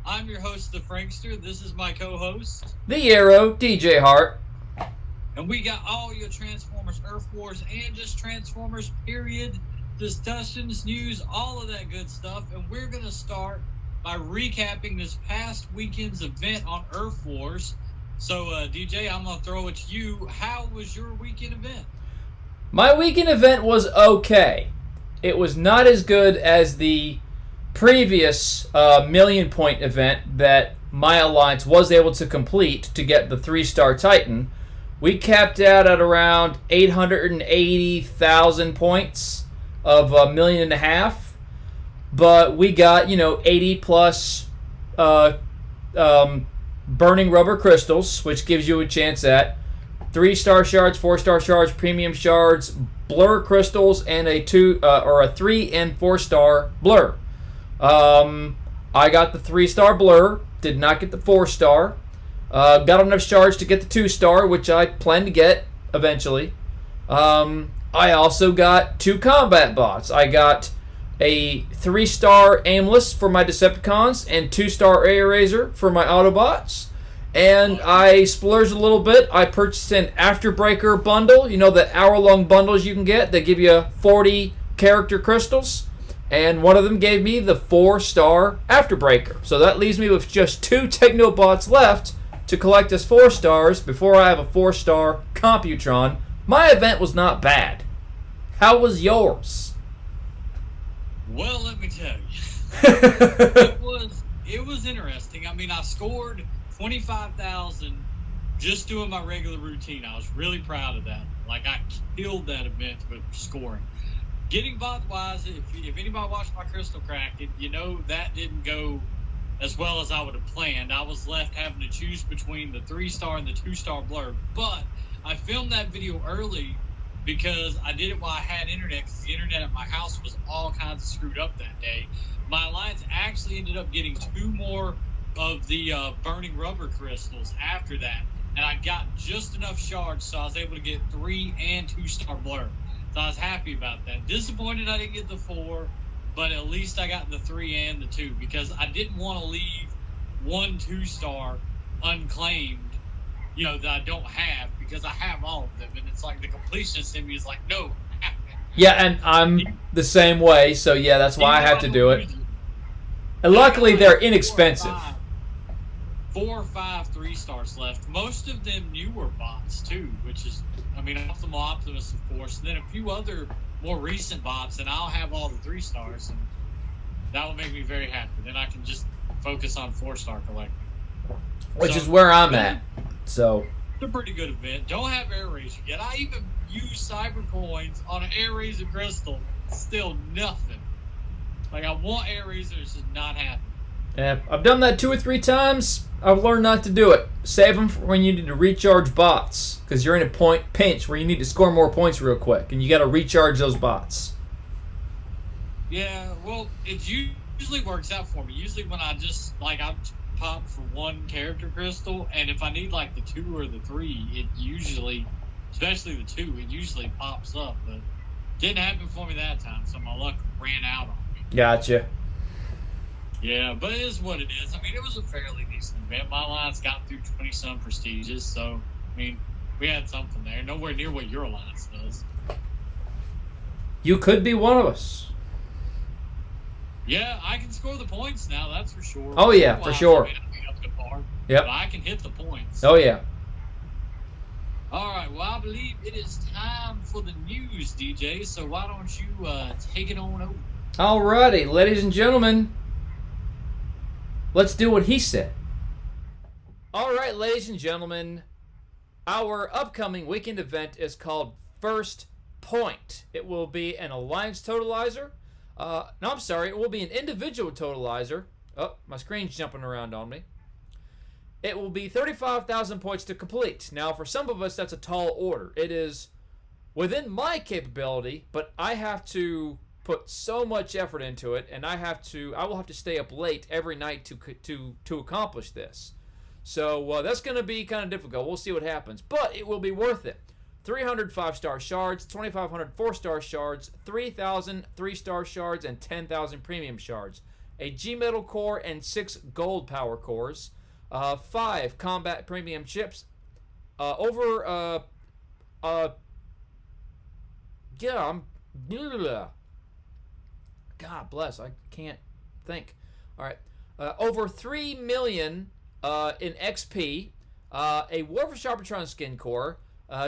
I'm your host, The Frankster. This is my co-host. The Arrow, DJ Hart. And we got all your Transformers, Earth Wars, and just Transformers, period, discussions, news, all of that good stuff. And we're going to start by recapping this past weekend's event on Earth Wars. So, DJ, I'm going to throw it to you. How was your weekend event? My weekend event was okay. It was not as good as the previous million-point event that my alliance was able to complete to get the 3-star Titan. We capped out at around 880,000 points of a million and a half, but we got 80 plus burning rubber crystals, which gives you a chance at 3-star shards, 4-star shards, premium shards, blur crystals, and a 3 and 4-star blur. I got the 3-star blur, did not get the 4-star. Got enough shards to get the 2-star, which I plan to get eventually. I also got 2 combat bots. I got a 3-star aimless for my Decepticons and 2-star Airazor for my Autobots. And I splurged a little bit. I purchased an Afterbreaker bundle. You know, the hour-long bundles you can get. They give you 40 character crystals. And one of them gave me the 4-star Afterbreaker. So that leaves me with just 2 Technobots left to collect as 4 stars before I have a 4-star Computron. My event was not bad. How was yours? Well, let me tell you. It was interesting. I mean, I scored 25,000 just doing my regular routine. I was really proud of that. Like, I killed that event with scoring. Getting bot-wise, if anybody watched my Crystal Crack, you know that didn't go as well as I would have planned. I was left having to choose between the 3-star and the 2-star blur. But I filmed that video early because I did it while I had internet, because the internet at my house was all kinds of screwed up that day. My alliance actually ended up getting 2 more of the burning rubber crystals after that, and I got just enough shards so I was able to get 3 and 2-star blur. So I was happy about that. Disappointed I didn't get the 4, but at least I got the 3 and the 2, because I didn't want to leave 1 2-star unclaimed, that I don't have, because I have all of them, and it's like the completionist in me is like, no. Yeah, and I'm the same way, so yeah, that's why I have to do it. And luckily, they're inexpensive. 4 or 5 3-stars left. Most of them newer bots too, which is, Optimal Optimus, of course, and then a few other more recent bots, and I'll have all the 3-stars, and that will make me very happy. Then I can just focus on 4-star collecting. Which is where I'm at. So it's a pretty good event. Don't have Airazor yet. I even use Cyber Coins on an Airazor crystal. Still nothing. Like, I want Airazor, it's just not happening. Yeah, I've done that 2 or 3 times. I've learned not to do it. Save them for when you need to recharge bots, because you're in a pinch where you need to score more points real quick, and you got to recharge those bots. Yeah, well, it usually works out for me. Usually when I just, I pop for 1 character crystal, and if I need, the 2 or the 3, it usually, especially the 2, it usually pops up, but didn't happen for me that time, so my luck ran out on me. Gotcha. Yeah, but it is what it is. It was a fairly decent event. My alliance got through 20-some prestiges, so, we had something there. Nowhere near what your alliance does. You could be one of us. Yeah, I can score the points now, that's for sure. Oh, yeah, for sure. Up to par, yep. But I can hit the points. Oh, yeah. All right, well, I believe it is time for the news, DJ, so why don't you take it on over? Alrighty, ladies and gentlemen. Let's do what he said. All right, ladies and gentlemen, our upcoming weekend event is called First Point. It will be an alliance totalizer. It will be an individual totalizer. Oh, my screen's jumping around on me. It will be 35,000 points to complete. Now, for some of us, that's a tall order. It is within my capability, but I have to put so much effort into it, and I will have to stay up late every night to accomplish this. So that's going to be kind of difficult. We'll see what happens, but it will be worth it. 300 5-star shards, 2,500 4-star shards, 3,000 3-star shards, and 10,000 premium shards. a G Metal core, and 6 gold power cores. 5 combat premium chips. God bless, I can't think. All right. Over 3 million in XP. A War for Sharpatron skin core.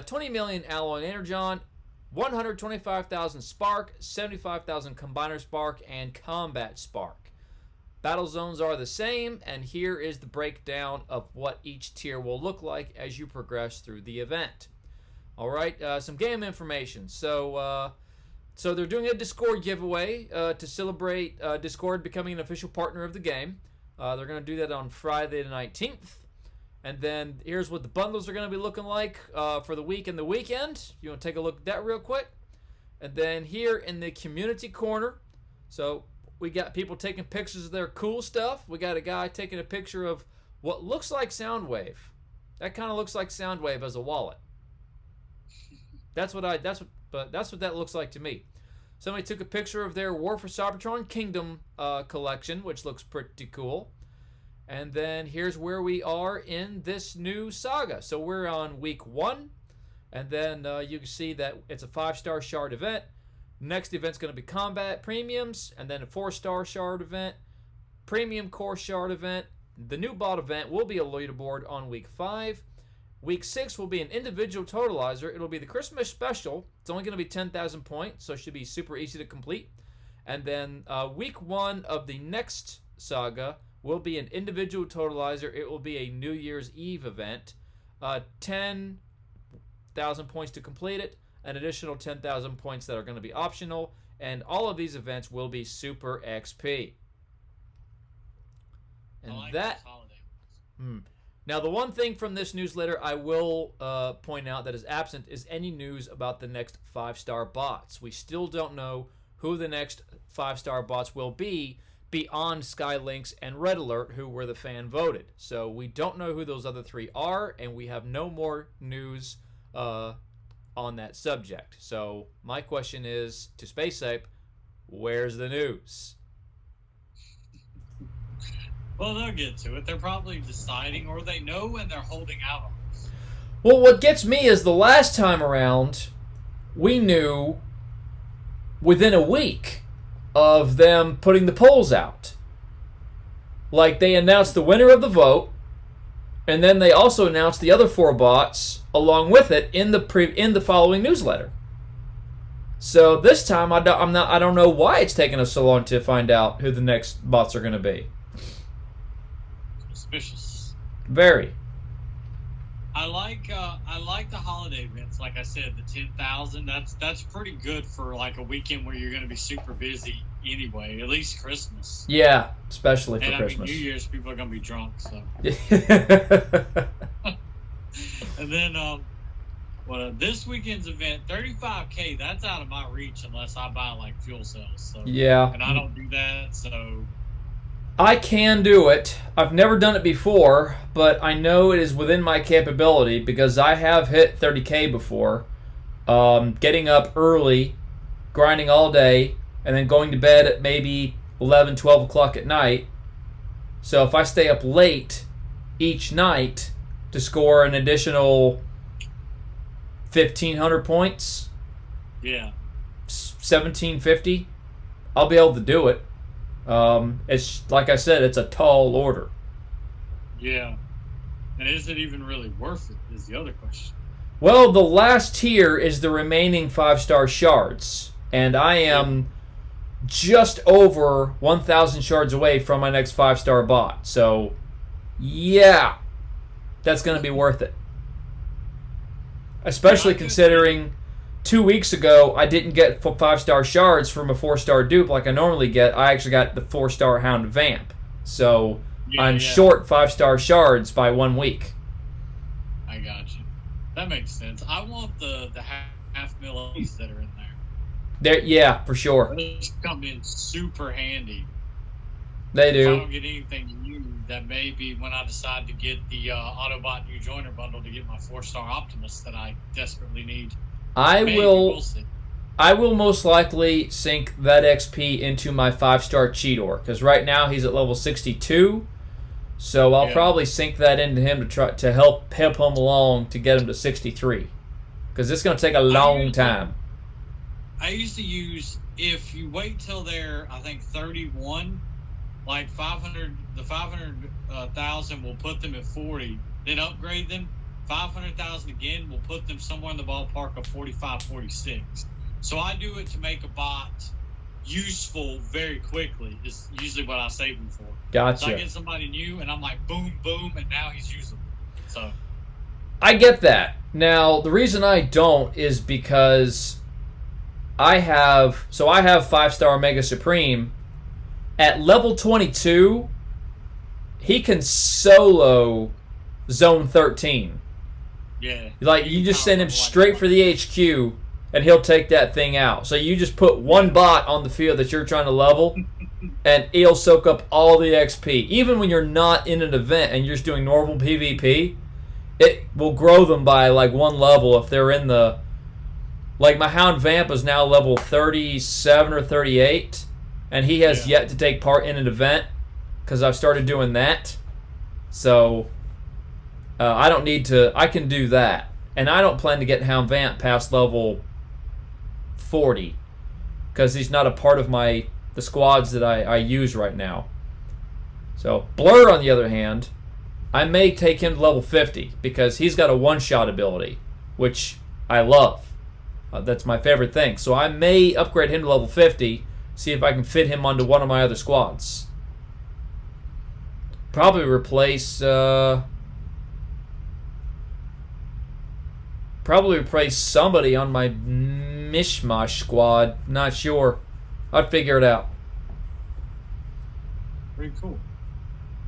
20 million alloy energon. 125,000 spark, 75,000 combiner spark, and combat spark. Battle zones are the same, and here is the breakdown of what each tier will look like as you progress through the event. All right, some game information. So they're doing a Discord giveaway to celebrate Discord becoming an official partner of the game. They're going to do that on Friday the 19th. And then here's what the bundles are going to be looking like for the week and the weekend. You want to take a look at that real quick? And then here in the community corner, so we got people taking pictures of their cool stuff. We got a guy taking a picture of what looks like Soundwave. That kind of looks like Soundwave as a wallet. That's what that looks like to me. Somebody took a picture of their War for Cybertron Kingdom collection, which looks pretty cool. And then here's where we are in this new saga. So we're on week 1. And then you can see that it's a 5-star shard event. Next event's going to be combat premiums. And then a 4-star shard event. Premium core shard event. The new bot event will be a leaderboard on week 5. Week 6 will be an individual totalizer. It'll be the Christmas special. It's only going to be 10,000 points. So it should be super easy to complete. And then week 1 of the next saga will be an individual totalizer. It will be a New Year's Eve event. 10,000 points to complete it. An additional 10,000 points that are going to be optional. And all of these events will be super XP. And I like that... Now, the one thing from this newsletter I will point out that is absent is any news about the next 5-star bots. We still don't know who the next 5-star bots will be beyond Skylynx and Red Alert, who were the fan voted. So we don't know who those other 3 are, and we have no more news on that subject. So my question is to SpaceApe, where's the news? Well, they'll get to it. They're probably deciding, or they know and they're holding out on us. Well, what gets me is the last time around, we knew within a week of them putting the polls out. Like, they announced the winner of the vote, and then they also announced the other 4 bots along with it in the following newsletter. So this time, I don't know why it's taken us so long to find out who the next bots are going to be. Suspicious. Very. I like the holiday events. Like I said, the 10,000. That's pretty good for like a weekend where you're going to be super busy anyway. At least Christmas. Yeah, especially for and Christmas. I mean, New Year's people are going to be drunk. So. And then this weekend's event, 35K. That's out of my reach unless I buy like fuel cells. So. Yeah. And I don't do that. So. I can do it. I've never done it before, but I know it is within my capability because I have hit 30K before. Getting up early, grinding all day, and then going to bed at maybe 11, 12 o'clock at night. So if I stay up late each night to score an additional 1,500 points, yeah, 1,750, I'll be able to do it. It's like I said, it's a tall order. Yeah. And is it even really worth it is the other question. Well, the last tier is the remaining 5-star shards. And I am just over 1,000 shards away from my next 5-star bot. So, yeah, that's going to be worth it. Especially considering 2 weeks ago, I didn't get 5-star shards from a 4-star dupe like I normally get. I actually got the 4-star Hound Vamp. So I'm short 5-star shards by 1 week. I got you. That makes sense. I want the half mil piece that are in there. Yeah, for sure. Those come in super handy. They do. If I don't get anything new, that may be when I decide to get the Autobot New Joiner bundle to get my 4-star Optimus that I desperately need. I Maybe, will. we'll see. I will most likely sink that XP into my 5-star Cheetor, because right now he's at level 62. So I'll probably sink that into him to try to help him along to get him to 63, because it's going to take a long time. I used to use, if you wait till they're, I think, 31, like 500, the 500,000 will put them at 40, then upgrade them. 500,000 again will put them somewhere in the ballpark of 45, 46. So I do it to make a bot useful very quickly. Is usually what I save him for. Gotcha. So I get somebody new, and I'm like, boom, boom, and now he's usable. So I get that. Now, the reason I don't is because I have 5-star Mega Supreme. At level 22, he can solo Zone 13. Yeah. Like, you just send him straight for the HQ, and he'll take that thing out. So you just put one bot on the field that you're trying to level, and he'll soak up all the XP. Even when you're not in an event and you're just doing normal PvP, it will grow them by like one level if they're in the... Like, my Hound Vamp is now level 37 or 38, and he has yet to take part in an event because I've started doing that. So I don't need to... I can do that. And I don't plan to get Hound Vamp past level 40 because he's not a part of the squads that I use right now. So Blur, on the other hand, I may take him to level 50 because he's got a one-shot ability, which I love. That's my favorite thing. So I may upgrade him to level 50, see if I can fit him onto one of my other squads. Probably replace somebody on my Mishmash squad. Not sure. I'd figure it out. Very cool.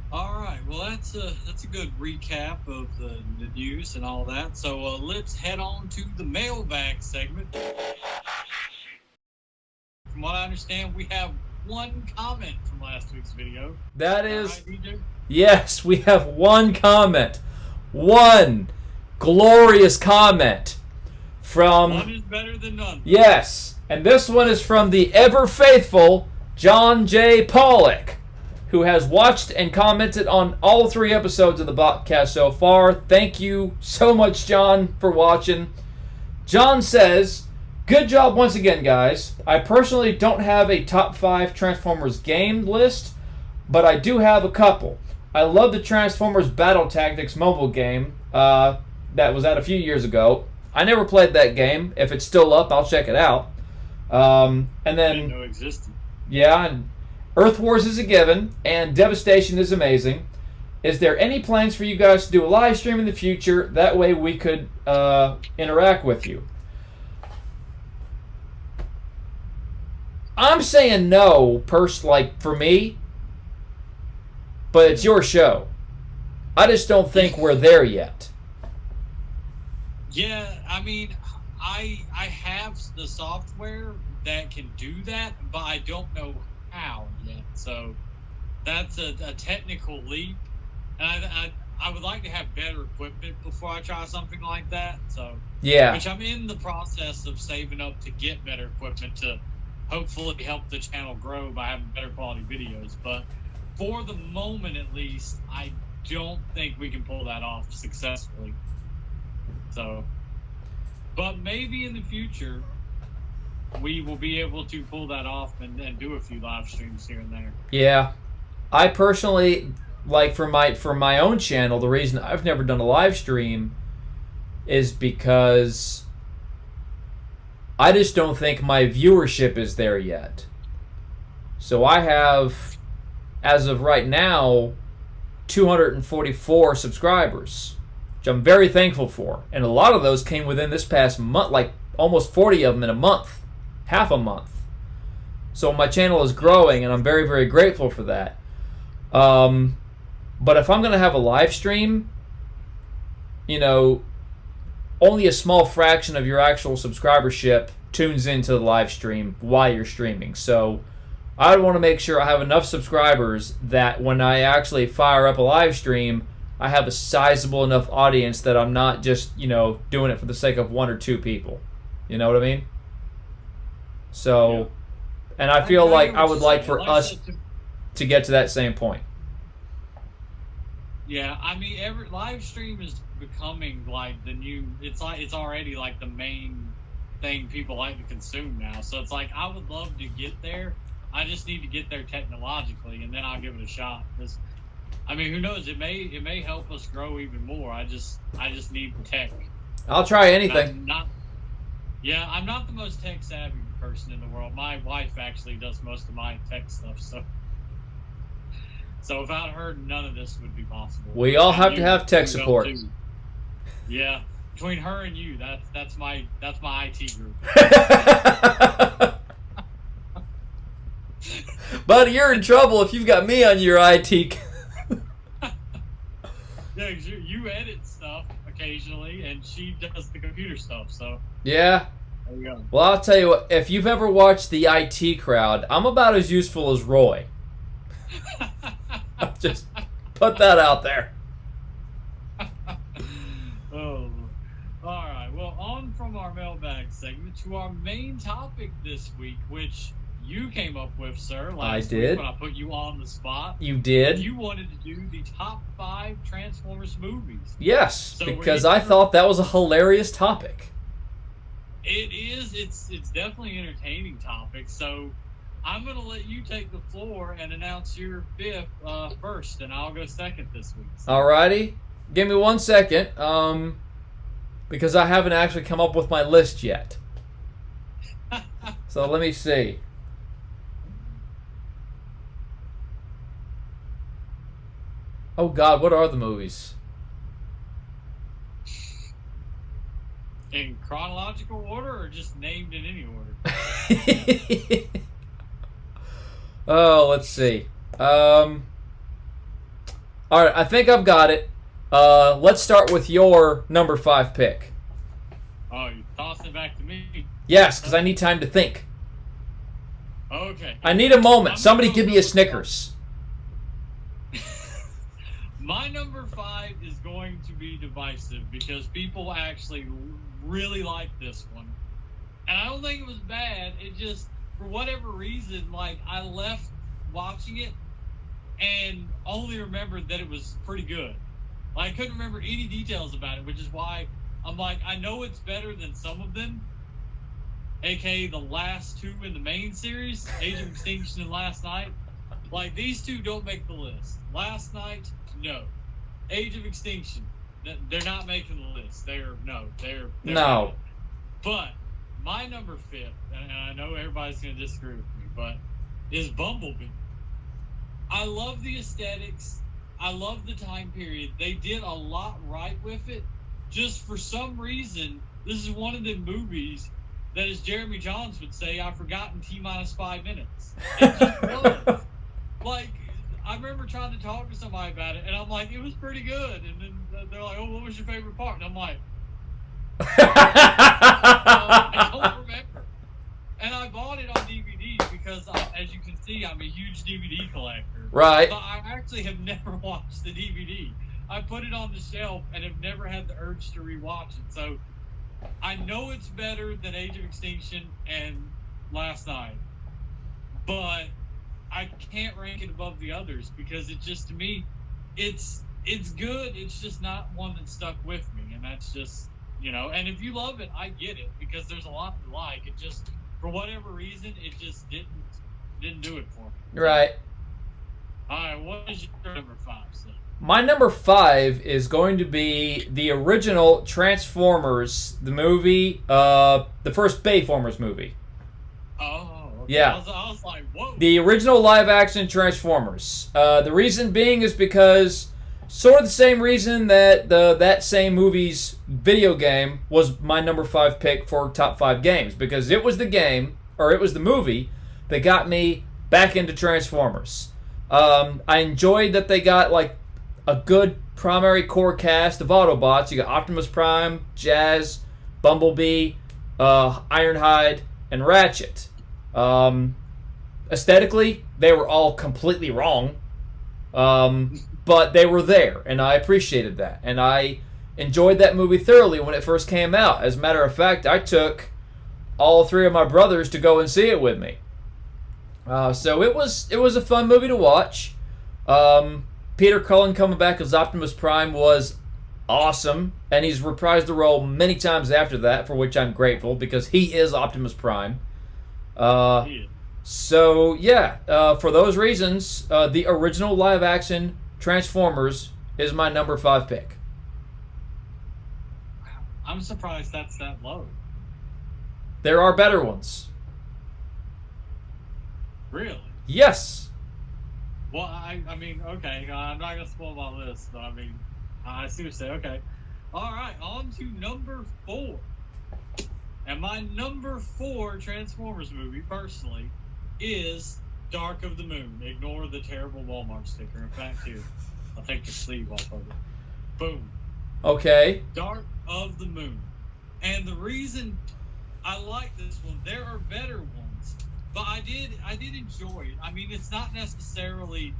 All right. Well, that's a good recap of the news and all that. So let's head on to the mailbag segment. From what I understand, we have one comment from last week's video. That is... Right, DJ? Yes, we have one comment. One glorious comment from... One is better than none. Yes, and this one is from the ever-faithful John J. Pollock, who has watched and commented on all 3 episodes of the podcast so far. Thank you so much, John, for watching. John says, "Good job once again, guys. I personally don't have a top 5 Transformers game list, but I do have a couple. I love the Transformers Battle Tactics mobile game that was out a few years ago. I never played that game. If it's still up, I'll check it out. And then, I didn't know it existed. Yeah, and Earth Wars is a given, and Devastation is amazing. Is there any plans for you guys to do a live stream in the future? That way we could interact with you." I'm saying no, for me, but it's your show. I just don't think we're there yet. Yeah, I mean, I have the software that can do that, but I don't know how yet. So that's a technical leap, and I would like to have better equipment before I try something like that. So yeah, which I'm in the process of saving up to get better equipment to hopefully help the channel grow by having better quality videos. But for the moment, at least, I don't think we can pull that off successfully. So, but maybe in the future we will be able to pull that off and do a few live streams here and there. Yeah, I personally, like for my own channel, the reason I've never done a live stream is because I just don't think my viewership is there yet. So I have, as of right now, 244 subscribers, which I'm very thankful for. And a lot of those came within this past month, like almost 40 of them in a month, half a month. So my channel is growing, and I'm very, very grateful for that. But if I'm going to have a live stream, only a small fraction of your actual subscribership tunes into the live stream while you're streaming. So I want to make sure I have enough subscribers that when I actually fire up a live stream, I have a sizable enough audience that I'm not just, doing it for the sake of 1 or 2 people. You know what I mean? So, and I feel like I would like for I us said to get to that same point. yeah, I mean, every live stream is becoming like the new. It's already like the main thing people like to consume now. So it's like I would love to get there. I just need to get there technologically, and then I'll give it a shot. Because I mean, who knows? It may help us grow even more. I just need tech. I'll try anything. I'm not the most tech savvy person in the world. My wife actually does most of my tech stuff. So without her, none of this would be possible. We all have to have tech support. Yeah, between her and you, that's my IT group. Buddy, you're in trouble if you've got me on your IT. Yeah, 'cause you edit stuff occasionally, and she does the computer stuff. So Yeah. there you go. Well, I'll tell you what. If you've ever watched the IT Crowd, I'm about as useful as Roy. Just put that out there. Oh, all right. Well, on from our mailbag segment to our main topic this week, which you came up with, sir. Last did. week when I put you on the spot. You did? You wanted to do the top 5 Transformers movies. Yes, So because I thought that was a hilarious topic. It is. It's definitely an entertaining topic. So I'm going to let you take the floor and announce your 5th first, and I'll go second this week. So. Alrighty. Give me 1 second, because I haven't actually come up with my list yet. So let me see. Oh God, what are the movies? In chronological order, or just named in any order? Oh, let's see. All right, I think I've got it. Let's start with your number 5 pick. Oh, you tossed it back to me. Yes, because I need time to think. Okay. I need a moment. Somebody give me a Snickers. My number 5 is going to be divisive because people actually really like this one. And I don't think it was bad. It just, for whatever reason, like, I left watching it and only remembered that it was pretty good. Like, I couldn't remember any details about it, which is why I'm like, I know it's better than some of them, aka the last 2 in the main series, Age of Extinction and Last Night. Like, these 2 don't make the list. Last Night, no. Age of Extinction, they're not making the list. They're no. Not. But my number 5th, and I know everybody's going to disagree with me, but is Bumblebee. I love the aesthetics. I love the time period. They did a lot right with it. Just for some reason, this is one of the movies that, as Jeremy Johns would say, I've forgotten T-minus 5 minutes. It just was. Like, I remember trying to talk to somebody about it, and I'm like, it was pretty good. And then they're like, oh, what was your favorite part? And I'm like, I don't remember. And I bought it on DVD because, as you can see, I'm a huge DVD collector. Right. But I actually have never watched the DVD. I put it on the shelf and have never had the urge to rewatch it. So I know it's better than Age of Extinction and Last Night, but I can't rank it above the others because it just, to me, it's good. It's just not one that stuck with me, and that's just, you know. And if you love it, I get it because there's a lot to like. It just, for whatever reason, it just didn't do it for me. Right. All right, what is your number 5, so? My number 5 is going to be the original Transformers, the movie, the first Bayformers movie. Oh, okay. Yeah. I was like, whoa. The original live-action Transformers. The reason being is because, sort of the same reason that that same movie's video game was my number 5 pick for top 5 games, because it was the game, or it was the movie, that got me back into Transformers. I enjoyed that they got, like, a good primary core cast of Autobots. You got Optimus Prime, Jazz, Bumblebee, Ironhide, and Ratchet. Aesthetically, they were all completely wrong, but they were there, and I appreciated that. And I enjoyed that movie thoroughly when it first came out. As a matter of fact, I took all three of my brothers to go and see it with me. So it was a fun movie to watch. Peter Cullen coming back as Optimus Prime was awesome, and he's reprised the role many times after that, for which I'm grateful because he is Optimus Prime. So yeah, for those reasons, the original live-action Transformers is my number 5 pick. I'm surprised that's that low. There are better ones. Really? Yes. Well, I mean, okay, I'm not gonna spoil my list, but I mean, I see what you say. Okay, all right, on to number 4. And my number 4 Transformers movie, personally, is Dark of the Moon. Ignore the terrible Walmart sticker. In fact, here, I'll take the sleeve off of it. Boom. Okay. Dark of the Moon. And the reason I like this one, there are better ones, but I did enjoy it. I mean, it's not necessarily,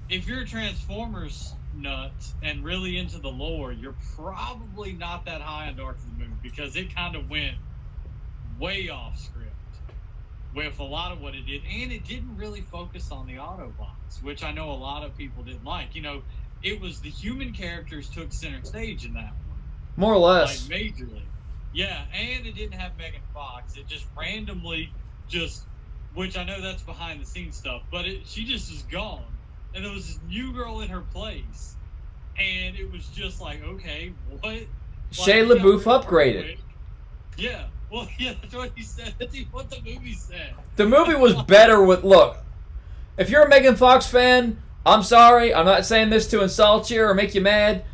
if you're a Transformers nut and really into the lore, you're probably not that high on Dark of the Moon because it kind of went way off script with a lot of what it did, and it didn't really focus on the Autobots, which I know a lot of people didn't like. You know, it was the human characters took center stage in that one. More or less. Like, majorly. Yeah, and it didn't have Megan Fox. It just randomly which I know that's behind the scenes stuff, but she just is gone. And there was this new girl in her place. And it was just like, okay, what? Shia LaBeouf upgraded. Yeah. Well, yeah, that's what he said. That's what the movie said. The movie was better with... Look, if you're a Megan Fox fan, I'm sorry. I'm not saying this to insult you or make you mad.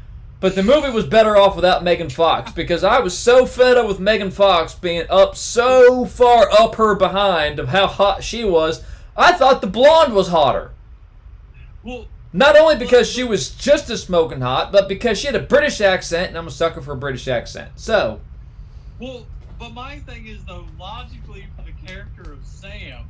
But the movie was better off without Megan Fox because I was so fed up with Megan Fox being up so far up her behind of how hot she was. I thought the blonde was hotter. Well, not only because she was just as smoking hot, but because she had a British accent, and I'm a sucker for a British accent. So... Well, but my thing is, though, logically for the character of Sam,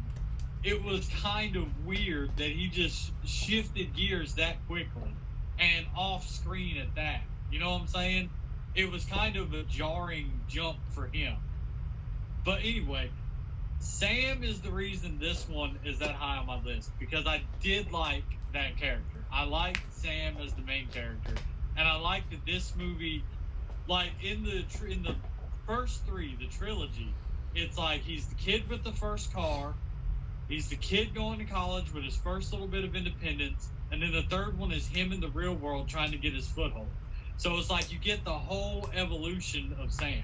it was kind of weird that he just shifted gears that quickly and off screen at that. You know what I'm saying? It was kind of a jarring jump for him. But anyway, Sam is the reason this one is that high on my list because I did like that character. I liked Sam as the main character, and I liked that this movie, like in the first 3, the trilogy, it's like he's the kid with the first car, he's the kid going to college with his first little bit of independence, and then the third one is him in the real world trying to get his foothold. So it's like you get the whole evolution of Sam.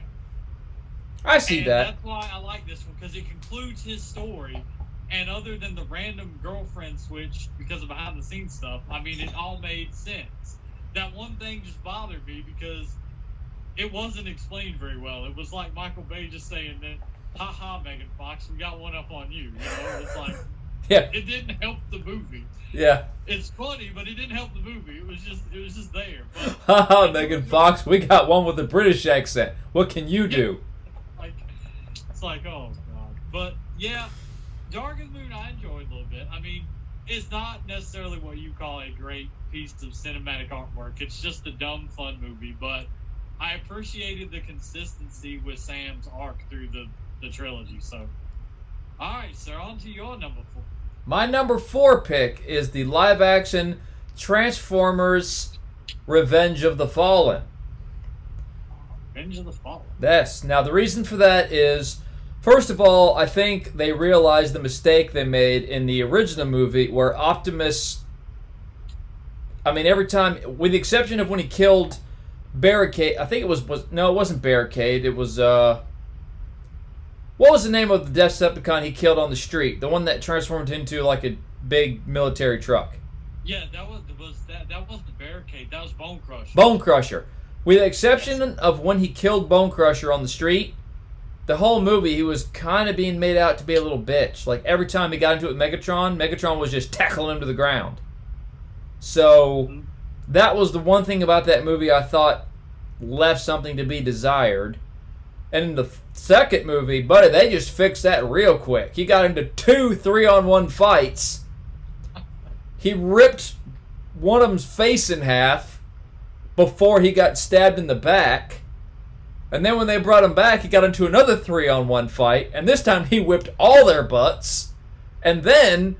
I see that. That's why I like this one, because it concludes his story, and other than the random girlfriend switch because of behind the scenes stuff, I mean, it all made sense. That one thing just bothered me because it wasn't explained very well. It was like Michael Bay just saying that, haha, Megan Fox, we got one up on you. You know, it's like, yeah, it didn't help the movie. Yeah. It's funny, but it didn't help the movie. It was just there. Haha, Megan Fox, we got one with a British accent. What can you do? It's like, oh, God. But, yeah, Dark of the Moon I enjoyed a little bit. I mean, it's not necessarily what you call a great piece of cinematic artwork. It's just a dumb, fun movie, but I appreciated the consistency with Sam's arc through the trilogy. So, all right, sir, on to your number 4. My number 4 pick is the live-action Transformers Revenge of the Fallen. Revenge of the Fallen. Yes. Now, the reason for that is, first of all, I think they realized the mistake they made in the original movie where Optimus... I mean, every time, with the exception of when he killed Barricade... I think it was no, it wasn't Barricade. It was... What was the name of the Decepticon he killed on the street? The one that transformed into like a big military truck. Yeah, that wasn't Barricade. That was Bone Crusher. Bone Crusher. With the exception of when he killed Bone Crusher on the street, the whole movie he was kind of being made out to be a little bitch. Like every time he got into it with Megatron was just tackling him to the ground. So that was the one thing about that movie I thought left something to be desired. And in the second movie, buddy, they just fixed that real quick. He got into 2 3-on-1 fights. He ripped one of them's face in half before he got stabbed in the back. And then when they brought him back, he got into another 3-on-1 fight, and this time he whipped all their butts, and then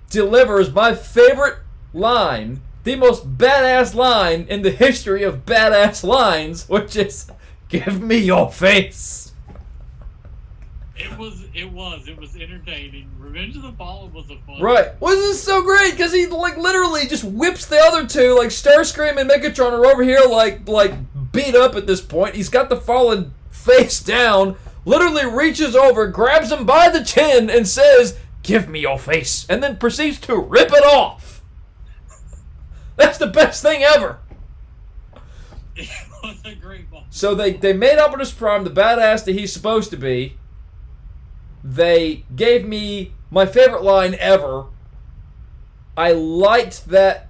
delivers my favorite line, the most badass line in the history of badass lines, which is, "Give me your face." It was entertaining. Revenge of the Fallen was a fun. Right. Well, this is so great because he like literally just whips the other two. Like Starscream and Megatron are over here like beat up at this point. He's got the Fallen face down. Literally reaches over, grabs him by the chin, and says, "Give me your face," and then proceeds to rip it off. That's the best thing ever. It was a great one. So they made Optimus Prime the badass that he's supposed to be. They gave me my favorite line ever. I liked that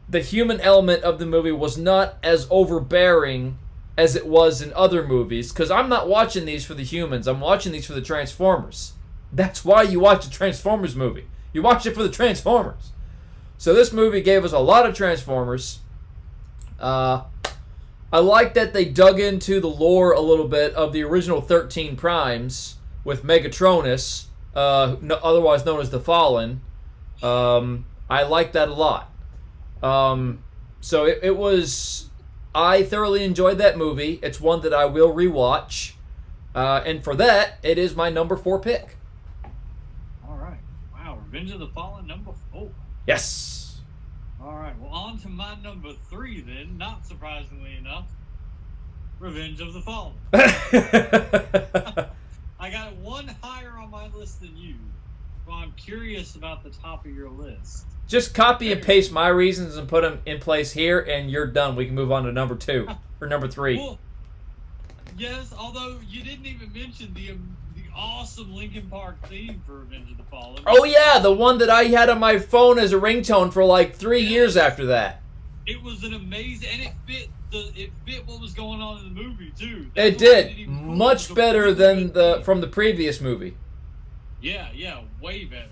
the human element of the movie was not as overbearing as it was in other movies, because I'm not watching these for the humans. I'm watching these for the Transformers. That's why you watch a Transformers movie. You watch it for the Transformers. So this movie gave us a lot of Transformers. I like that they dug into the lore a little bit of the original 13 Primes with Megatronus, otherwise known as the Fallen. I like that a lot. So it was... I thoroughly enjoyed that movie. It's one that I will rewatch. And for that, it is my number 4 pick. All right. Wow, Revenge of the Fallen, number 4. Yes. All right, well, on to my number 3 then. Not surprisingly enough, Revenge of the Fallen. I got one higher on my list than you, so I'm curious about the top of your list. Just copy and paste my reasons and put them in place here, and you're done. We can move on to number 2 or number 3. Well, yes, although you didn't even mention the awesome Linkin Park theme for Revenge of the Fallen. Oh yeah, the one that I had on my phone as a ringtone for like 3 years after that. It was an amazing, and it fit what was going on in the movie too. It did much better than from the previous movie. Yeah, way better.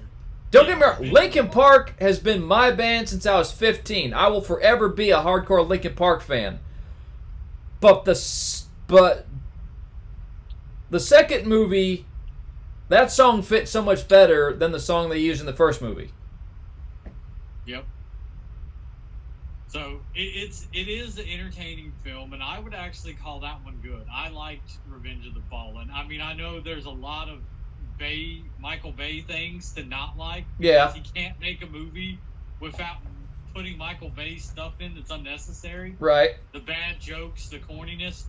Don't get me wrong, Linkin Park has been my band since I was 15. I will forever be a hardcore Linkin Park fan. But the second movie, that song fit so much better than the song they used in the first movie. Yep. So it is an entertaining film, and I would actually call that one good. I liked Revenge of the Fallen. I mean, I know there's a lot of Michael Bay things to not like. Yeah. He can't make a movie without putting Michael Bay stuff in that's unnecessary. Right. The bad jokes, the corniness.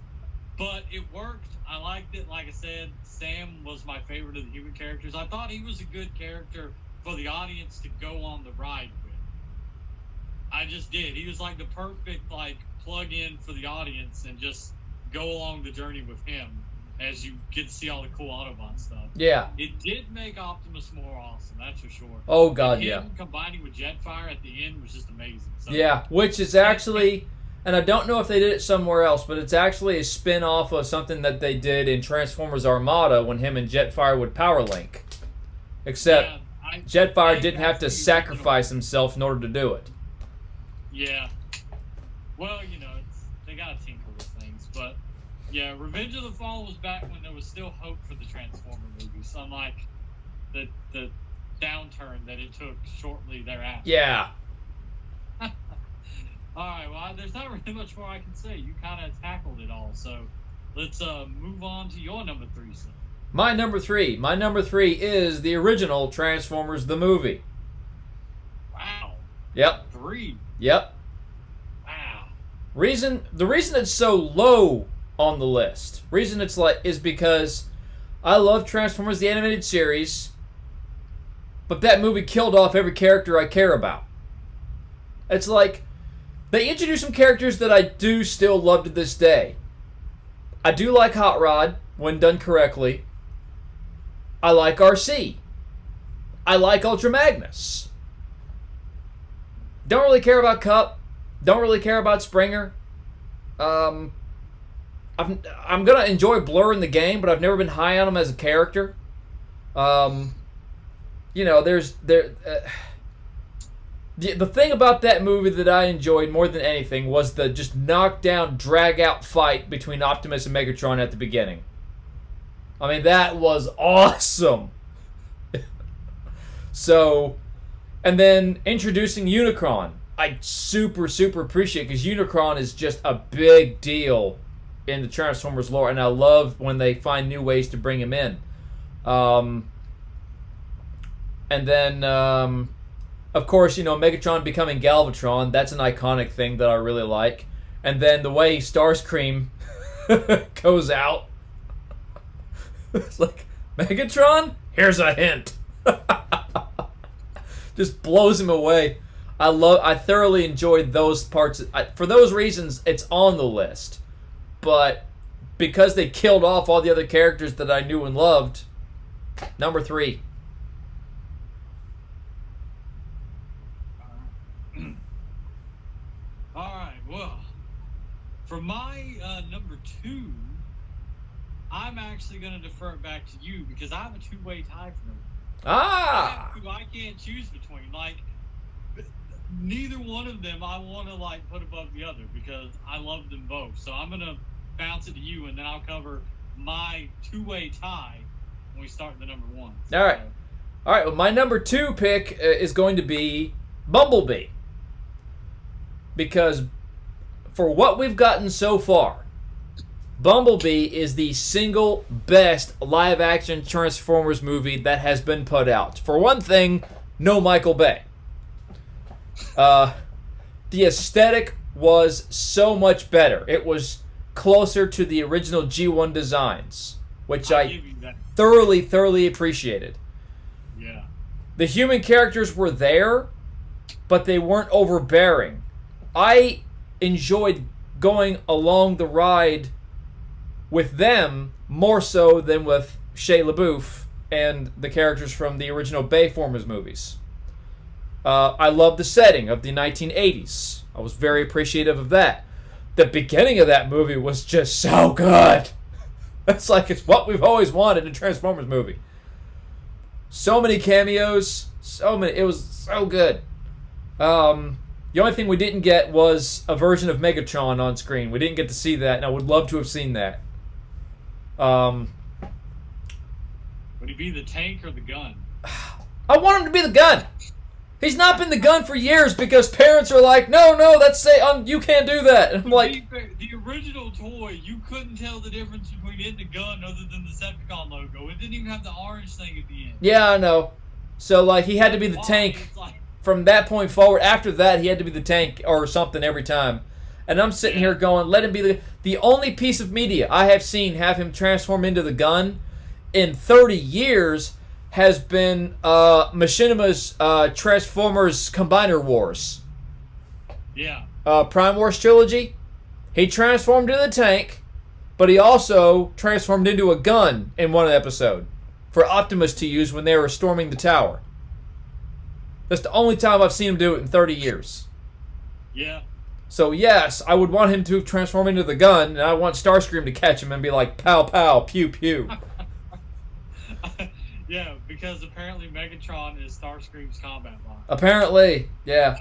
But it worked. I liked it. Like I said, Sam was my favorite of the human characters. I thought he was a good character for the audience to go on the ride with. I just did. He was like the perfect plug-in for the audience and just go along the journey with him as you get to see all the cool Autobot stuff. Yeah. It did make Optimus more awesome, that's for sure. Oh God, and him yeah. combining with Jetfire at the end was just amazing. So, yeah, which is actually, and I don't know if they did it somewhere else, but it's actually a spin-off of something that they did in Transformers Armada when him and Jetfire would power link. Except Jetfire didn't have to sacrifice himself in order to do it. Yeah. Well, they got to tinker with things, but yeah, Revenge of the Fallen was back when there was still hope for the Transformer movies, unlike the downturn that it took shortly thereafter. Yeah. All right, well, there's not really much more I can say. You kind of tackled it all, so let's move on to your number 3, son. My number 3. My number 3 is the original Transformers the movie. Wow. Yep. 3. Yep. Wow. The reason it's so low on the list, is because I love Transformers the animated series, but that movie killed off every character I care about. It's like they introduced some characters that I do still love to this day. I do like Hot Rod when done correctly. I like RC. I like Ultra Magnus. Don't really care about Cup. Don't really care about Springer. I'm gonna enjoy Blur in the game, but I've never been high on him as a character. The thing about that movie that I enjoyed more than anything was the just knockdown, drag-out fight between Optimus and Megatron at the beginning. I mean, that was awesome. So, and then introducing Unicron. I super appreciate because Unicron is just a big deal in the Transformers lore, and I love when they find new ways to bring him in. And then, of course, Megatron becoming Galvatron, that's an iconic thing that I really like. And then the way Starscream goes out. It's like, Megatron? Here's a hint. Just blows him away. I thoroughly enjoyed those parts. For those reasons, it's on the list. But because they killed off all the other characters that I knew and loved, number 3. Alright, well, for my number 2, I'm actually going to defer it back to you because I have a two-way tie for them. I can't choose between. Like, neither one of them I want to put above the other because I love them both. So I'm going to bounce it to you, and then I'll cover my two-way tie when we start the number 1. All right. Well, my number 2 pick is going to be Bumblebee. Because for what we've gotten so far, Bumblebee is the single best live-action Transformers movie that has been put out. For one thing, no Michael Bay. The aesthetic was so much better. It was closer to the original G1 designs, which I thoroughly appreciated. Yeah. The human characters were there, but they weren't overbearing. I enjoyed going along the ride with them more so than with Shia LaBeouf and the characters from the original Bayformers movies. I love the setting of the 1980s. I was very appreciative of that. The beginning of that movie was just so good. It's what we've always wanted in a Transformers movie. So many cameos, it was so good. The only thing we didn't get was a version of Megatron on screen. We didn't get to see that, and I would love to have seen that. Would he be the tank or the gun? I want him to be the gun. He's not been the gun for years because parents are like, no, that's you can't do that. And I'm like, the original toy, you couldn't tell the difference between it and the gun other than the Decepticon logo. It didn't even have the orange thing at the end. Yeah, I know. So he had to be the tank. From that point forward, after that, he had to be the tank or something every time. And I'm sitting here going, let him be the only piece of media I have seen have him transform into the gun in 30 years has been Machinima's Transformers Combiner Wars. Yeah. Prime Wars trilogy. He transformed into the tank, but he also transformed into a gun in one episode for Optimus to use when they were storming the tower. That's the only time I've seen him do it in 30 years. Yeah. So, yes, I would want him to transform into the gun, and I want Starscream to catch him and be like, pow, pow, pew, pew. Yeah, because apparently Megatron is Starscream's combat bot. Apparently, yeah.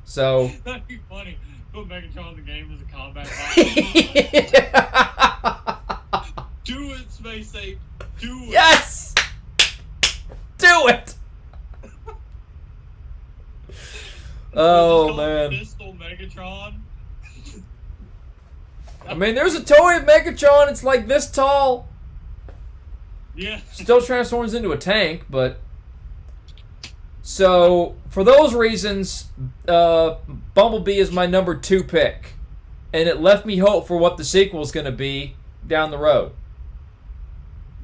So. That'd be funny. Put Megatron in the game as a combat bot. Do it, Space Ape. Do it. Yes! Do it! Oh, man. Pistol Megatron. I mean, there's a toy of Megatron. It's like this tall. Yeah. Still transforms into a tank, but... So, for those reasons, Bumblebee is my number 2 pick. And it left me hope for what the sequel is going to be down the road.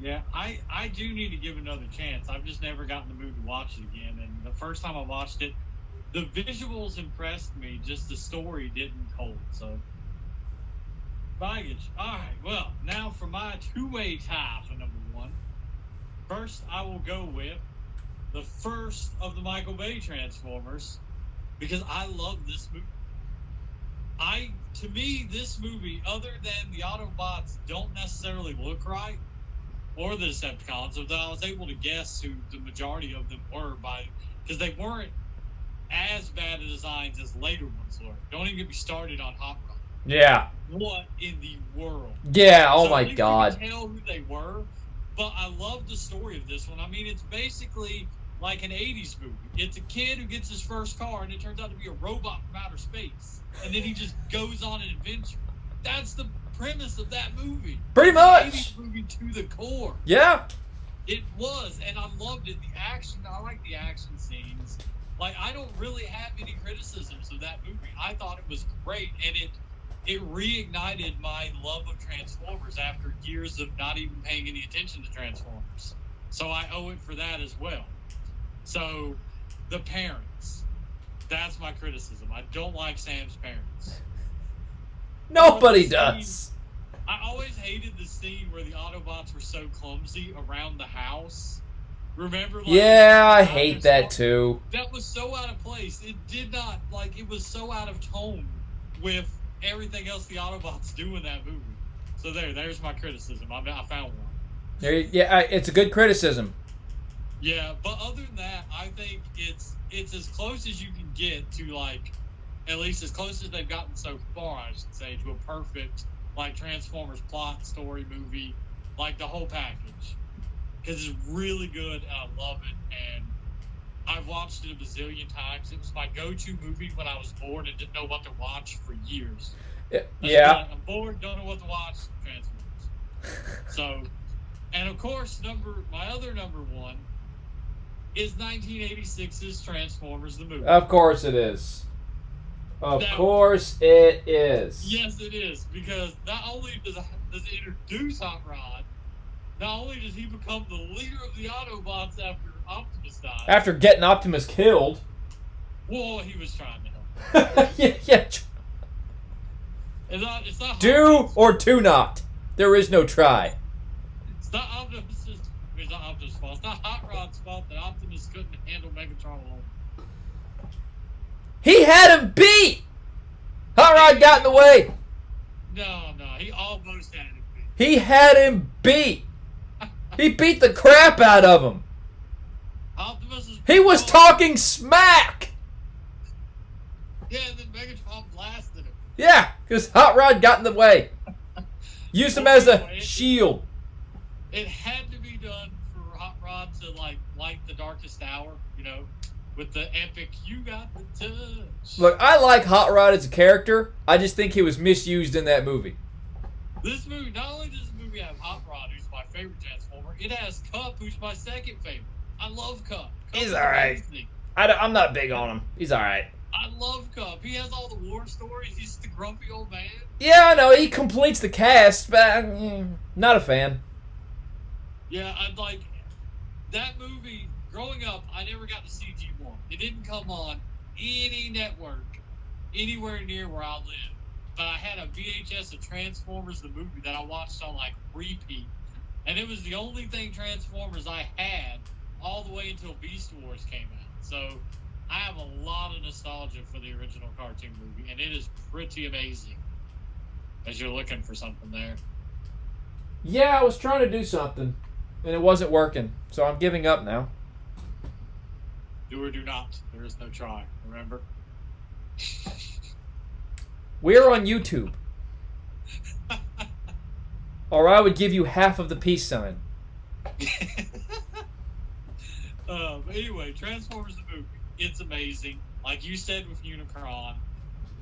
Yeah, I do need to give it another chance. I've just never gotten the mood to watch it again. And the first time I watched it, the visuals impressed me, just the story didn't hold. So, baggage. All right, well, now for my two-way tie for number 1. First, I will go with the first of the Michael Bay Transformers because I love this movie. To me, this movie, other than the Autobots don't necessarily look right, or the Decepticons, although I was able to guess who the majority of them were because they weren't as bad of designs as later ones were. Don't even get me started on Hot Rod. Yeah. What in the world? Yeah. Oh So my at least God. You can tell who they were, but I love the story of this one. I mean, it's basically like an 80s movie. It's a kid who gets his first car, and it turns out to be a robot from outer space. And then he just goes on an adventure. That's the premise of that movie. Pretty It's an much. 80s movie to the core. Yeah. It was, and I loved it. The action, I like the action scenes. Like, I don't really have any criticisms of that movie. I thought it was great, and it reignited my love of Transformers after years of not even paying any attention to Transformers. So I owe it for that as well. So, the parents. That's my criticism. I don't like Sam's parents. Nobody The does. scene- I always hated the scene where the Autobots were so clumsy around the house. Remember? Like, Yeah, I the hate Autobots- that too. That was so out of place. It did not, like, it was so out of tone with everything else the Autobots do in that movie. So there's my criticism. I found one. Yeah, it's a good criticism. Yeah, but other than that, I think it's as close as you can get to, like, at least as close as they've gotten so far, I should say, to a perfect, like, Transformers plot, story, movie, like the whole package. Because it's really good, and I love it, and I've watched it a bazillion times. It was my go-to movie when I was bored and didn't know what to watch for years. Yeah. I'm bored, don't know what to watch, Transformers. So, and of course, my other number one is 1986's Transformers the movie. Of course it is. Of Now- course it is. Yes, it is, because not only does it introduce Hot Rod, not only does he become the leader of the Autobots after Optimus dies. After getting Optimus killed. Well, he was trying to help. yeah. It's not Do or do not. There is no try. It's not Optimus's. It's not Optimus' fault. It's not Hot Rod's fault that Optimus couldn't handle Megatron alone. He had him beat. Hot Rod got in the way. No, he almost had it. He had him beat. He beat the crap out of him. Optimus is. He was talking smack. Yeah, and then Megatron blasted him. Yeah, because Hot Rod got in the way. Used him as a shield. It had to be done for Hot Rod to like light the darkest hour, with the epic "You got the touch." Look, I like Hot Rod as a character. I just think he was misused in that movie. This movie, not only does this movie have Hot Rod, who's my favorite Transformer, it has Cup, who's my second favorite. I love Cup. He's is alright. amazing. I'm not big on him. He's all right. I love Cup. He has all the war stories. He's the grumpy old man. Yeah, I know he completes the cast, but not a fan. Yeah, I'd like that movie. Growing up, I never got to see G1. It didn't come on any network anywhere near where I live. But I had a VHS of Transformers the movie that I watched on like repeat, and it was the only thing Transformers I had all the way until Beast Wars came out. So I have a lot of nostalgia for the original cartoon movie, and it is pretty amazing. As you're looking for something there. Yeah, I was trying to do something, and it wasn't working, so I'm giving up now. Do or do not. There is no try. Remember. We're on YouTube. Or I would give you half of the peace sign. But anyway, Transformers the movie. It's amazing. Like you said with Unicron,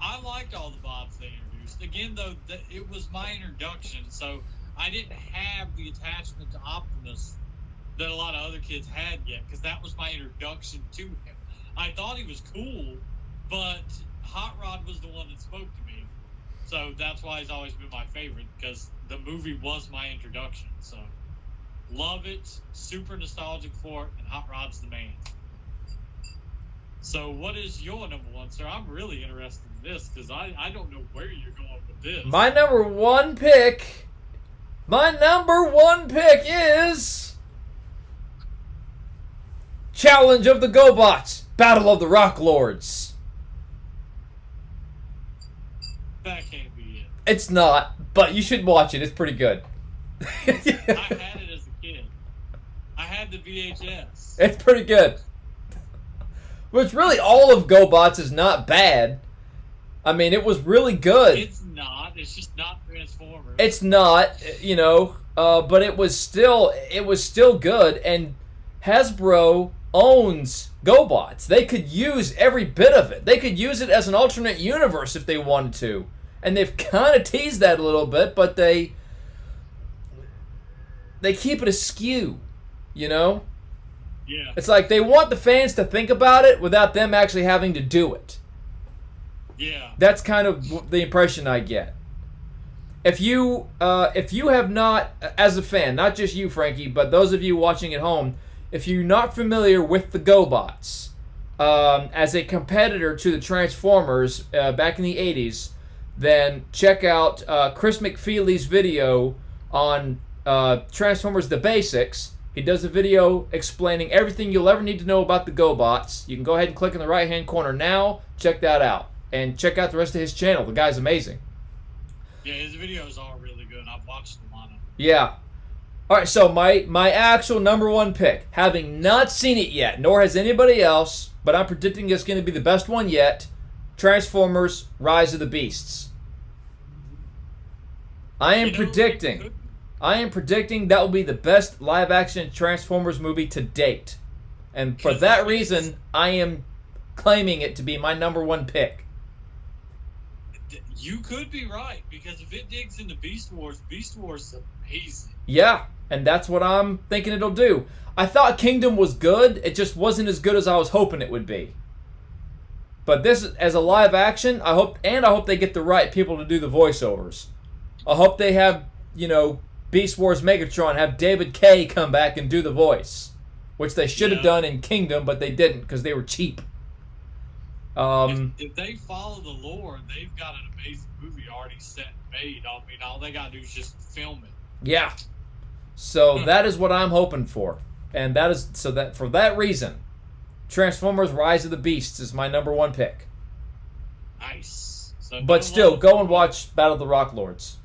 I liked all the bots they introduced. Again, though, it was my introduction, so I didn't have the attachment to Optimus that a lot of other kids had yet, because that was my introduction to him. I thought he was cool, but Hot Rod was the one that spoke to me. So that's why he's always been my favorite, because the movie was my introduction. So love it, super nostalgic for it, and Hot Rod's the man. So what is your number one, sir? I'm really interested in this, because I don't know where you're going with this. My number one pick is Challenge of the GoBots, Battle of the Rock Lords. That can't be it. It's not, but you should watch it. It's pretty good. I had it as a kid. I had the VHS. It's pretty good. Which really all of GoBots is not bad. I mean, it was really good. It's not. It's just not Transformers. It's not, but it was still good. And Hasbro owns GoBots. They could use every bit of it. They could use it as an alternate universe if they wanted to. And they've kind of teased that a little bit, but they keep it askew, Yeah. It's like they want the fans to think about it without them actually having to do it. Yeah. That's kind of the impression I get. If you have not, as a fan, not just you, Frankie, but those of you watching at home, if you're not familiar with the GoBots, as a competitor to the Transformers back in the 80s, then check out Chris McFeely's video on Transformers The Basics. He does a video explaining everything you'll ever need to know about the GoBots. You can go ahead and click in the right-hand corner now. Check that out. And check out the rest of his channel. The guy's amazing. Yeah, his videos are really good. I've watched them on him. Yeah. All right, so my actual number one pick, having not seen it yet, nor has anybody else, but I'm predicting it's going to be the best one yet, Transformers Rise of the Beasts. I am predicting that will be the best live-action Transformers movie to date. And for that reason, I am claiming it to be my number one pick. You could be right, because if it digs into Beast Wars is amazing. Yeah, and that's what I'm thinking it'll do. I thought Kingdom was good. It just wasn't as good as I was hoping it would be. But this, as a live action, I hope they get the right people to do the voiceovers. I hope they have, Beast Wars Megatron, have David Kaye come back and do the voice, which they should have done in Kingdom, but they didn't because they were cheap. If they follow the lore, they've got an amazing movie already set and made. I mean, all they got to do is just film it. Yeah. So that is what I'm hoping for. And for that reason, Transformers Rise of the Beasts is my number one pick. Nice. So but still, go and watch Battle of the Rock Lords.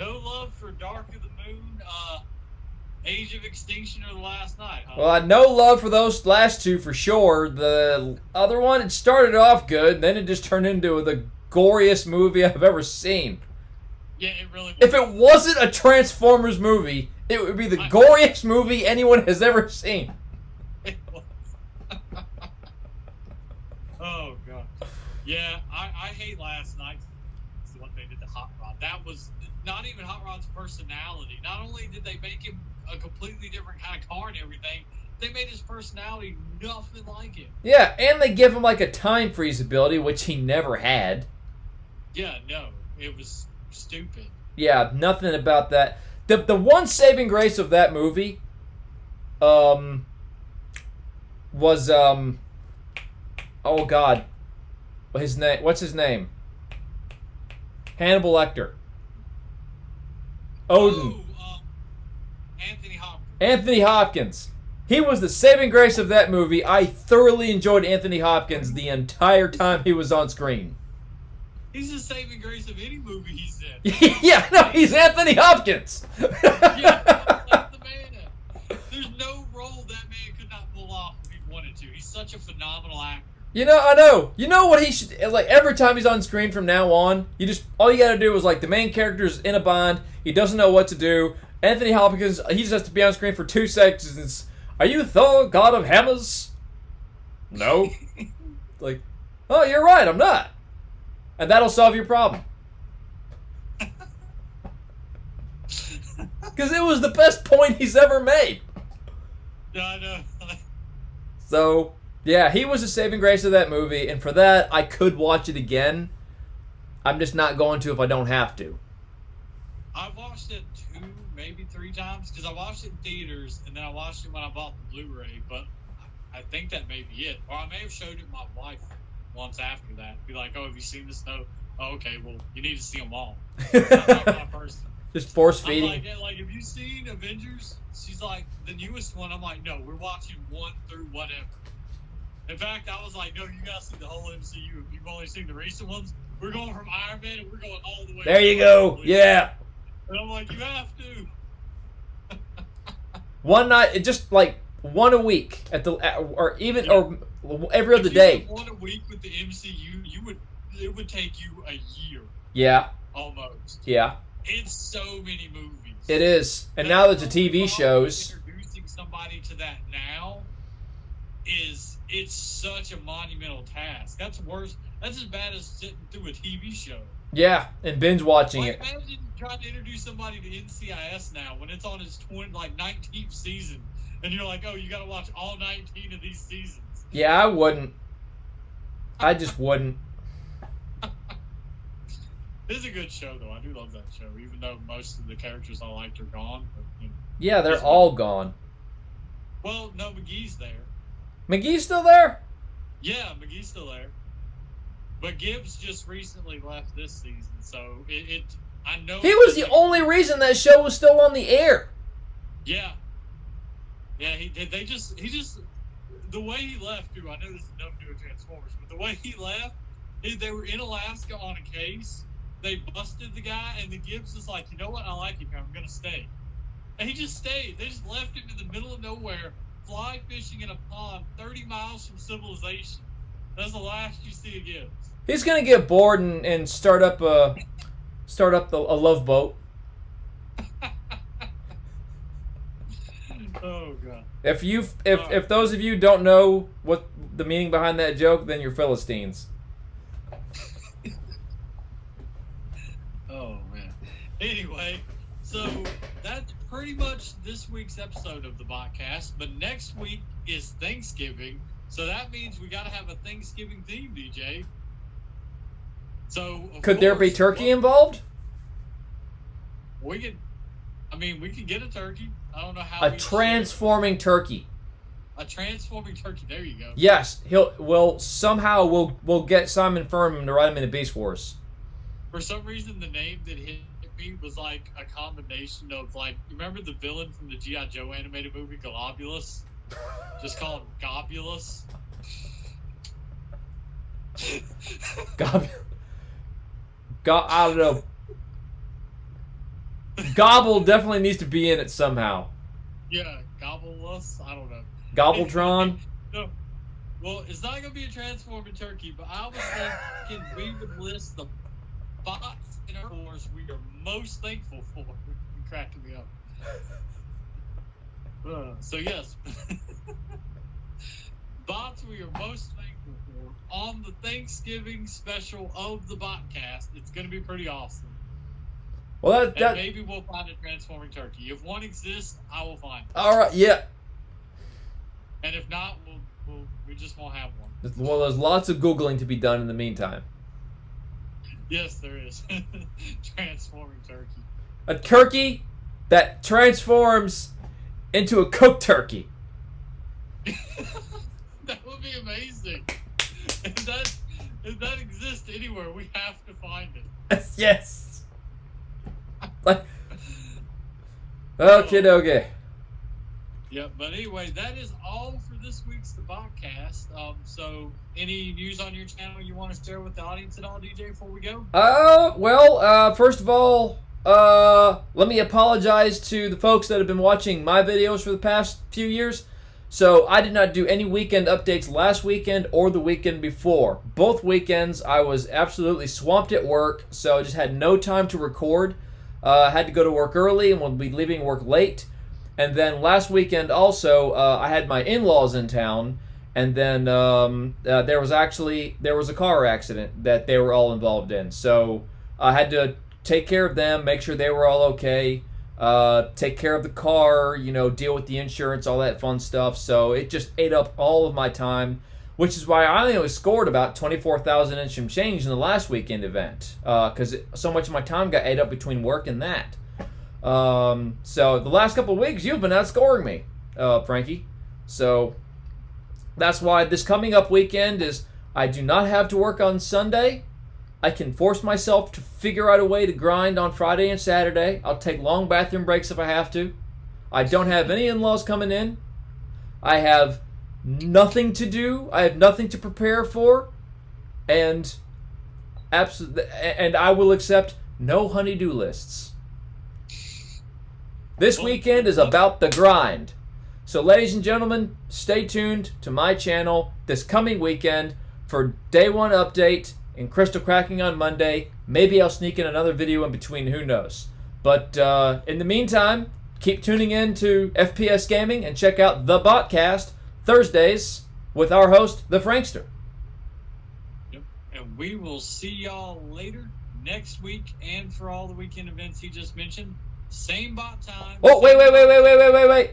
No love for Dark of the Moon, Age of Extinction, or The Last Night, huh? Well, no love for those last two for sure. The other one, it started off good, then it just turned into the goriest movie I've ever seen. Yeah, it really was. If it wasn't a Transformers movie, it would be the goriest movie anyone has ever seen. It was. Oh, God. Yeah, I hate Last Night. What they did to Hot Rod. That was not even Hot Rod's personality. Not only did they make him a completely different kind of car and everything, they made his personality nothing like him. Yeah, and they give him like a time freeze ability, which he never had. Yeah, no, it was stupid. Yeah, nothing about that. The one saving grace of that movie was oh God, what's his name? Hannibal Lecter. Odin. Oh, Anthony Hopkins. Anthony Hopkins. He was the saving grace of that movie. I thoroughly enjoyed Anthony Hopkins the entire time he was on screen. He's the saving grace of any movie he's in. Yeah, no, he's Anthony Hopkins. Yeah, that's the man. There's no role that man could not pull off if he wanted to. He's such a phenomenal actor. I know. You know what he should, like, every time he's on screen from now on, all you gotta do is, like, the main character's in a bind, he doesn't know what to do. Anthony Hopkins, he just has to be on screen for 2 seconds. Are you Thor, god of hammers? No. Like, oh, you're right, I'm not. And that'll solve your problem. Because it was the best point he's ever made. Yeah, I know. So, yeah, he was the saving grace of that movie, and for that, I could watch it again. I'm just not going to if I don't have to. I've watched it 2, maybe 3 times, because I watched it in theaters, and then I watched it when I bought the Blu-ray, but I think that may be it. Or I may have showed it to my wife once after that. Be like, oh, have you seen this? No. Oh, okay, well, you need to see them all. I'm that kind of person. Just force feeding. I'm like, yeah, like, have you seen Avengers? She's like, the newest one. I'm like, no, we're watching 1 through whatever. In fact, I was like, no, you gotta see the whole MCU. If you've only seen the recent ones, we're going from Iron Man and we're going all the way. There you go. Yeah. And I'm like, you have to. One night, it just like one a week or every other if you day. did one a week with the MCU, it would take you a year. Yeah. Almost. Yeah. It's so many movies. It is, and now there's the TV shows. Introducing somebody to that now it's such a monumental task. That's worse. That's as bad as sitting through a TV show. Yeah, and binge watching it. Imagine trying to introduce somebody to NCIS now when it's on its 19th season, and you're like, oh, you got to watch all 19 of these seasons. Yeah, I wouldn't. I just wouldn't. It's a good show, though. I do love that show, even though most of the characters I liked are gone. But, yeah, they're all gone. Well, no, McGee's there. McGee's still there? Yeah, McGee's still there. But Gibbs just recently left this season, so I know he was the only reason that show was still on the air. Yeah. Yeah, he just the way he left too. I know this is nothing to do with Transformers, but the way he left, they were in Alaska on a case. They busted the guy, and the Gibbs was like, you know what? I like him here. I'm gonna stay. And he just stayed. They just left him in the middle of nowhere, fly fishing in a pond 30 miles from civilization. That's the last you see of Gibbs. He's gonna get bored and start up a love boat. Oh god! If those of you don't know what the meaning behind that joke, then you're Philistines. Oh man. Anyway, so that's pretty much this week's episode of the podcast. But next week is Thanksgiving, so that means we got to have a Thanksgiving theme, DJ. So could there be turkey involved? We could get a turkey. I don't know how. A transforming turkey. A transforming turkey. There you go. Yes, we'll get Simon Furman to write him into Beast Wars. For some reason, the name that hit me was like a combination of you remember the villain from the G.I. Joe animated movie Globulus? Just call him Gobulus. I don't know. Gobble definitely needs to be in it somehow. Yeah, Gobbleless? I don't know. Gobbletron? No. Well, it's not going to be a transforming turkey, but I was thinking we would list the bots in our wars we are most thankful for. You're cracking me up. So, yes. Bots we are most thankful for on the Thanksgiving special of the Botcast. It's going to be pretty awesome. Well, and maybe we'll find a transforming turkey. If one exists, I will find it. All right, yeah. And if not, we just won't have one. Well, there's lots of Googling to be done in the meantime. Yes, there is. Transforming turkey. A turkey that transforms into a cooked turkey. That would be amazing. If that exists anywhere, we have to find it. Yes. Okay. Yeah, but anyway, that is all for this week's The Botcast. So, any news on your channel you want to share with the audience at all, DJ, before we go? First of all, let me apologize to the folks that have been watching my videos for the past few years. So, I did not do any weekend updates last weekend or the weekend before. Both weekends, I was absolutely swamped at work, so I just had no time to record. Had to go to work early and will be leaving work late. And then last weekend also, I had my in-laws in town, and then there was a car accident that they were all involved in. So I had to take care of them, make sure they were all okay, take care of the car, deal with the insurance, all that fun stuff. So it just ate up all of my time, which is why I only scored about 24,000 and some change in the last weekend event, because so much of my time got ate up between work and that. So the last couple of weeks, you've been outscoring me, Frankie. So that's why this coming up weekend is I do not have to work on Sunday. I can force myself to figure out a way to grind on Friday and Saturday. I'll take long bathroom breaks if I have to. I don't have any in-laws coming in. I have nothing to do. I have nothing to prepare for. And I will accept no honey-do lists. This weekend is about the grind. So, ladies and gentlemen, stay tuned to my channel this coming weekend for Day 1 update and Crystal Cracking on Monday. Maybe I'll sneak in another video in between, who knows. But in the meantime, keep tuning in to FPS Gaming and check out The Botcast Thursdays with our host, The Frankster. Yep. And we will see y'all later next week and for all the weekend events he just mentioned. Same bot time. Oh, wait.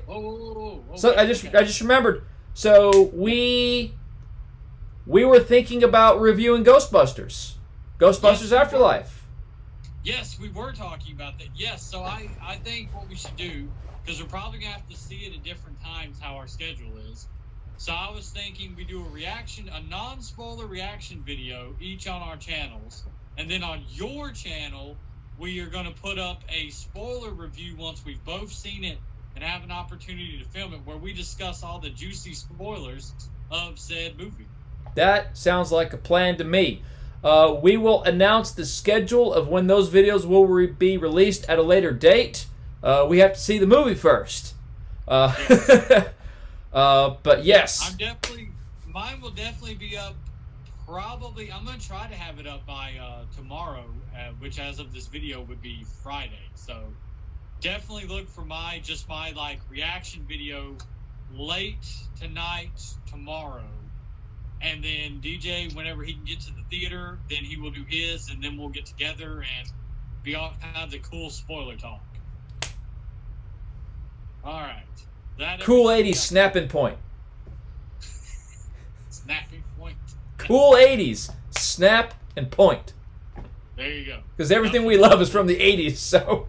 Whoa. So I just remembered. So we were thinking about reviewing Ghostbusters Afterlife. Yes, we were talking about that. Yes, so I think what we should do, because we're probably going to have to see it at different times how our schedule is. So I was thinking we do a non-spoiler reaction video each on our channels. And then on your channel, we are going to put up a spoiler review once we've both seen it and have an opportunity to film it, where we discuss all the juicy spoilers of said movie. That sounds like a plan to me. We will announce the schedule of when those videos will be released at a later date. We have to see the movie first. But yes. Mine will definitely be up. Probably, I'm going to try to have it up by tomorrow, which as of this video would be Friday. So definitely look for my reaction video late tonight, tomorrow. And then DJ, whenever he can get to the theater, then he will do his, and then we'll get together and be all kinds of cool spoiler talk. All right. Cool 80s snapping point. Snapping point. Cool 80s snap and point. There you go. Because everything we love is from the 80s, so.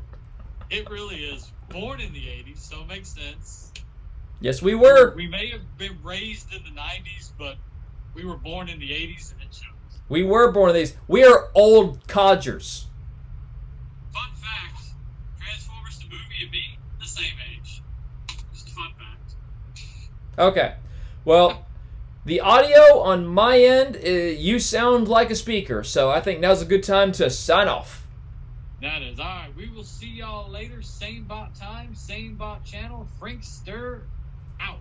It really is. Born in the 80s, so it makes sense. Yes, we were. We may have been raised in the 90s, but we were born in the 80s, and it shows. We were born in these. We are old codgers. Fun fact, Transformers the movie and me, the same age. Just a fun fact. Okay. Well, the audio on my end, you sound like a speaker, so I think now's a good time to sign off. That is. All right, we will see y'all later. Same bot time, same bot channel. Frankster out.